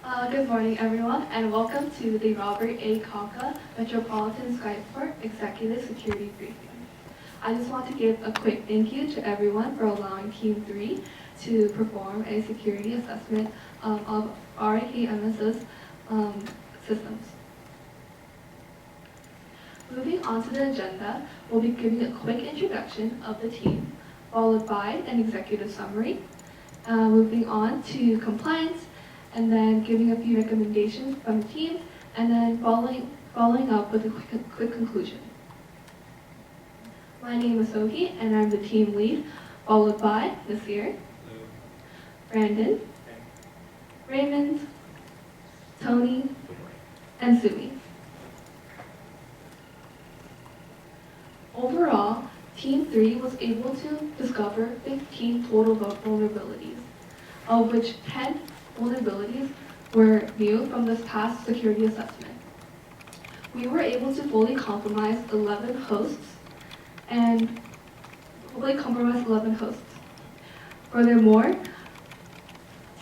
Good morning, everyone, and welcome to the Robert A. Kalka Metropolitan Skyport Executive Security Briefing. I just want to give a quick thank you to everyone for allowing Team 3 to perform a security assessment of RAKMS's systems. Moving on to the agenda, we'll be giving a quick introduction of the team, followed by an executive summary, moving on to compliance, and then giving a few recommendations from the team, and then following up with a quick conclusion. My name is Sohi, and I'm the team lead, followed by Nasir, Brandon, Raymond, Tony, and Sumi. Overall, Team 3 was able to discover 15 total vulnerabilities, of which 10 vulnerabilities were new from this past security assessment. We were able to fully compromise 11 hosts. Furthermore,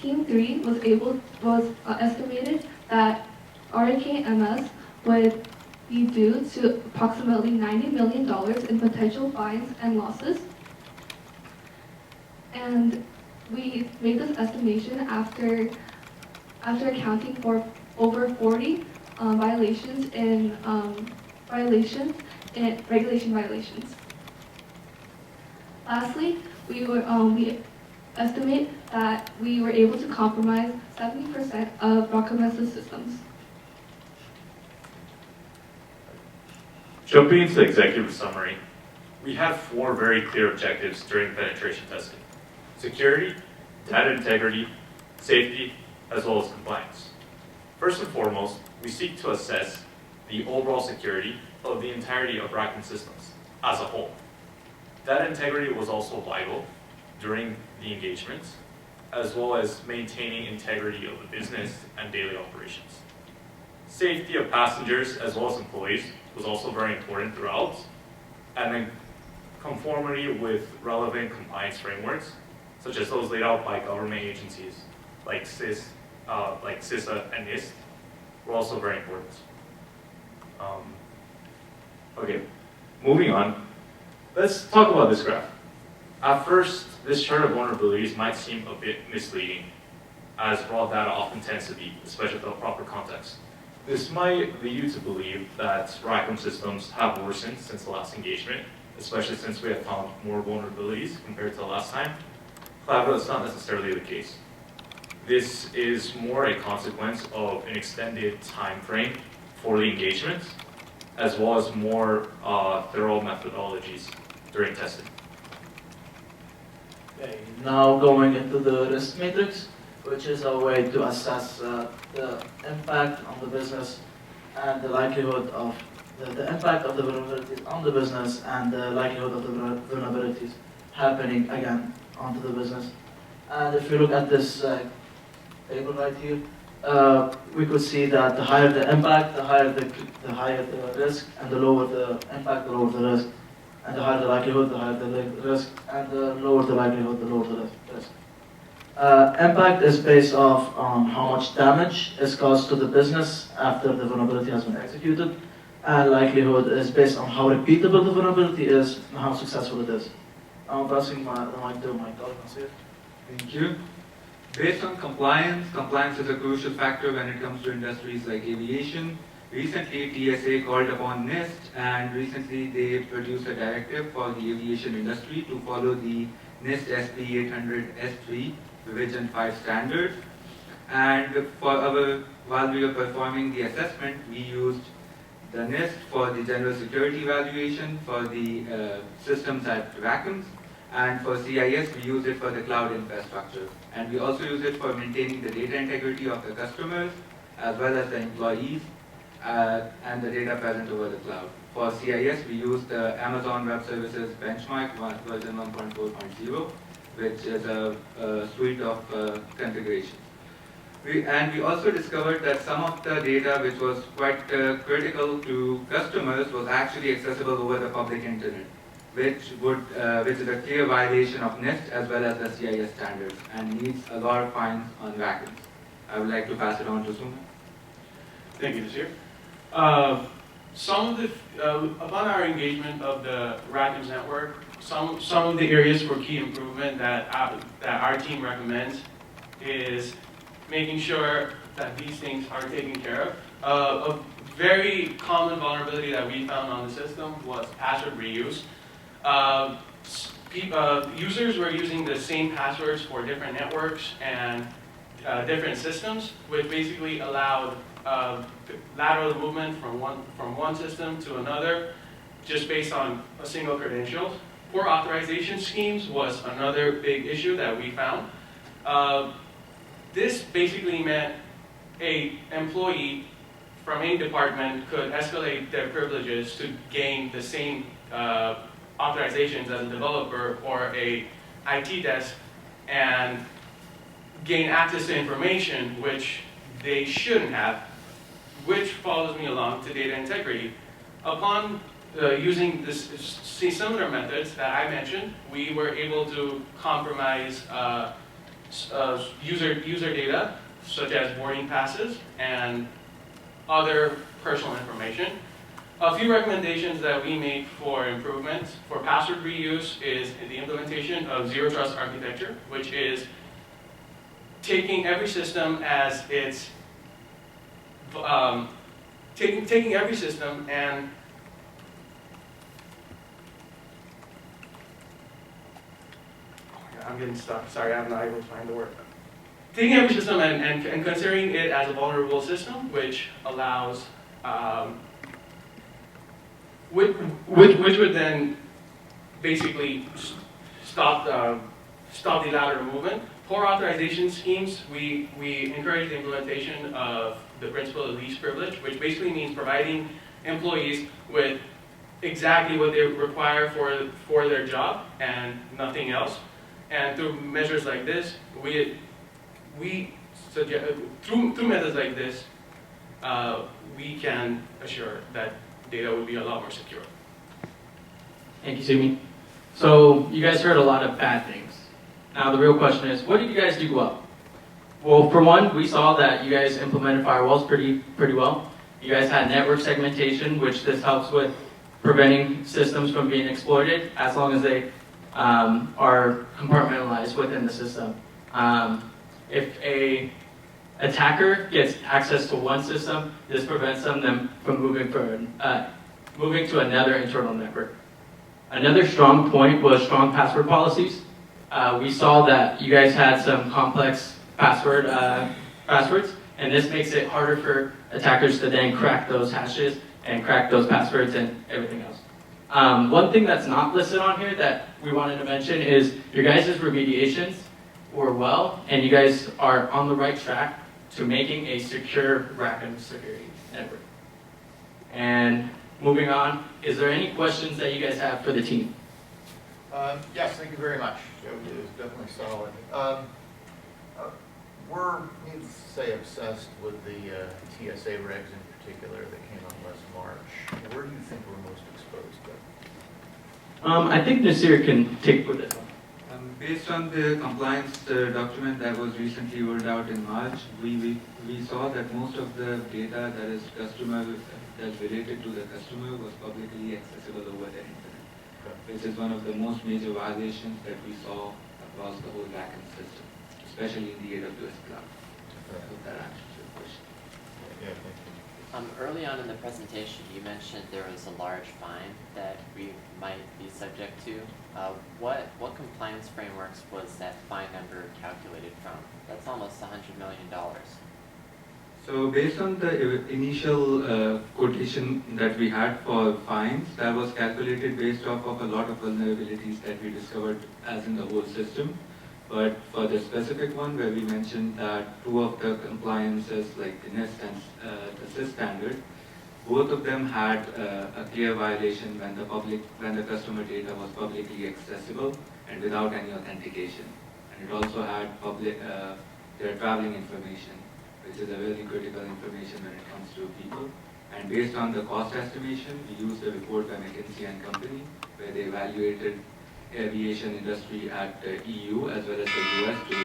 Team 3 was estimated that RAKMS would be due to approximately $90 million in potential fines and losses. And we made this estimation after accounting for over 40 regulation violations. Lastly, we estimate that we were able to compromise 70% of RAKMS's systems. Jumping into the executive summary, we had 4 very clear objectives during penetration testing: security, data integrity, safety, as well as compliance. First and foremost, we seek to assess the overall security of the entirety of RAKM systems as a whole. Data integrity was also vital during the engagements, as well as maintaining integrity of the business and daily operations. Safety of passengers as well as employees was also very important throughout, and then conformity with relevant compliance frameworks, such as those laid out by government agencies like CISA and NIST, were also very important. Okay, moving on, let's talk about this graph. At first, this chart of vulnerabilities might seem a bit misleading, as raw data often tends to be, especially without proper context. This might lead you to believe that RAKM systems have worsened since the last engagement, especially since we have found more vulnerabilities compared to the last time. However, that's not necessarily the case. This is more a consequence of an extended time frame for the engagement, as well as more thorough methodologies during testing. Okay, now going into the risk matrix, which is a way to assess the impact on the business and the likelihood of the impact of the vulnerabilities on the business and the likelihood of the vulnerabilities happening again onto the business. And if you look at this table right here, we could see that the higher the impact, the higher the risk, and the lower the impact, the lower the risk, and the higher the likelihood, the higher the risk, and the lower the likelihood, the lower the risk. Impact is based off on how much damage is caused to the business after the vulnerability has been executed, and likelihood is based on how repeatable the vulnerability is and how successful it is. I'm passing the mic to my colleague Nasir. Thank you. Based on compliance is a crucial factor when it comes to industries like aviation. Recently, TSA called upon NIST, and recently they produced a directive for the aviation industry to follow the NIST SP 800 S3 Revision 5 standard. And while we were performing the assessment, we used the NIST for the general security evaluation for the systems at RAKMs, and for CIS we use it for the cloud infrastructure. And we also use it for maintaining the data integrity of the customers as well as the employees and the data present over the cloud. For CIS we use the Amazon Web Services benchmark version 1.4.0, which is a suite of configurations. We also discovered that some of the data which was quite critical to customers was actually accessible over the public internet, which is a clear violation of NIST as well as the CIS standards and needs a lot of fines on RAKMs. I would like to pass it on to Suma. Thank you, Nasir. Some of the, upon our engagement of the RACMS network, some of the areas for key improvement that our team recommends is making sure that these things are taken care of. A very common vulnerability that we found on the system was password reuse. Users were using the same passwords for different networks and different systems, which basically allowed lateral movement from one system to another, just based on a single credential. Poor authorization schemes was another big issue that we found. This basically meant an employee from any department could escalate their privileges to gain the same authorizations as a developer or a IT desk and gain access to information which they shouldn't have, which follows me along to data integrity. Upon using similar methods that I mentioned, we were able to compromise user data, such as boarding passes and other personal information. A few recommendations that we made for improvement for password reuse is the implementation of zero trust architecture, which is taking every system as its taking every system and I'm getting stuck. Sorry, I'm not able to find the word. Taking every system and considering it as a vulnerable system, which allows, which would then basically stop the lateral movement. Poor authorization schemes, we encourage the implementation of the principle of least privilege, which basically means providing employees with exactly what they require for their job and nothing else. And through measures like this, we suggest, through methods like this, we can assure that data will be a lot more secure. Thank you, Sumi. So you guys heard a lot of bad things. Now the real question is, what did you guys do well? Well, for one, we saw that you guys implemented firewalls pretty well. You guys had network segmentation, which this helps with preventing systems from being exploited as long as they are compartmentalized within the system. If a attacker gets access to one system, this prevents them from moving to another internal network. Another strong point was strong password policies. We saw that you guys had some complex passwords, and this makes it harder for attackers to then crack those hashes and crack those passwords and everything else. One thing that's not listed on here that we wanted to mention is your guys' remediations were well, and you guys are on the right track to making a secure RACM security network. And moving on, is there any questions that you guys have for the team? Yes, thank you very much. It was definitely solid. We're, needless to say, obsessed with the TSA regs in particular that came out last March. Where do you think we're most exposed to? I think Nasir can take with this one. Based on the compliance document that was recently rolled out in March, we saw that most of the data that is that's related to the customer was publicly accessible over the internet, which is one of the most major violations that we saw across the whole backend system, especially in the AWS cloud. I hope that answers your question. Yeah, thank you. Early on in the presentation, you mentioned there was a large fine that we might be subject to. What compliance frameworks was that fine number calculated from? That's almost $100 million. So based on the initial quotation that we had for fines, that was calculated based off of a lot of vulnerabilities that we discovered as in the whole system. But for the specific one where we mentioned that two of the compliances, like the NIST and the SIS standard, both of them had a clear violation when the customer data was publicly accessible and without any authentication. And it also had their traveling information, which is a really critical information when it comes to people. And based on the cost estimation, we used a report by McKinsey and Company, where they evaluated aviation industry at the EU as well as the US to